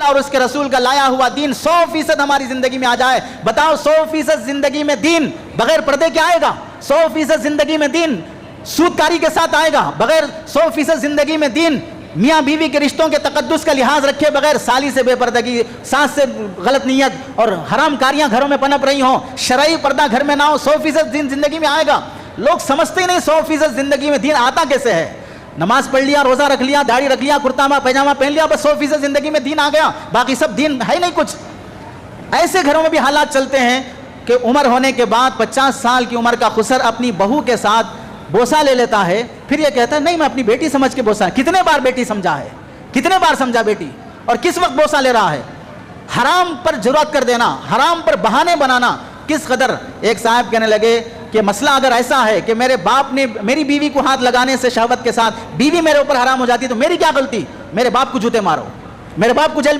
اور اس کے رسول کا لایا ہوا دین 100% ہماری زندگی میں آ جائے. بتاؤ 100% زندگی میں دین بغیر پردے کے آئے گا؟ 100% زندگی میں دین سودکاری کے ساتھ آئے گا؟ بغیر 100% زندگی میں دین میاں بیوی کے رشتوں کے تقدس کا لحاظ رکھے بغیر، سالی سے بے پردگی، ساس سے غلط نیت اور حرام کاریاں گھروں میں پنپ رہی ہوں، شرعی پردہ گھر میں نہ ہو، 100% دین زندگی میں آئے گا؟ لوگ سمجھتے ہی نہیں 100% زندگی میں دین آتا کیسے ہے. نماز پڑھ لیا، روزہ رکھ لیا، داڑھی رکھ لیا، کرتا پیجامہ پہن لیا، بس 100% زندگی میں دین آ گیا، باقی سب دین ہے نہیں کچھ. ایسے گھروں میں بھی حالات چلتے ہیں کہ عمر ہونے کے بعد 50 سال کی عمر کا خسر اپنی بہو کے ساتھ بوسہ لے لیتا ہے، پھر یہ کہتا ہے نہیں میں اپنی بیٹی سمجھ کے بوسہ. کتنے بار بیٹی سمجھا ہے؟ کتنے بار سمجھا بیٹی؟ اور کس وقت بوسہ لے رہا ہے؟ حرام پر جرات کر دینا، حرام پر بہانے بنانا کس قدر. ایک صاحب کہنے لگے کہ مسئلہ اگر ایسا ہے کہ میرے باپ نے میری بیوی کو ہاتھ لگانے سے شہوت کے ساتھ بیوی میرے اوپر حرام ہو جاتی تو میری کیا غلطی؟ میرے باپ کو جوتے مارو، میرے باپ کو جیل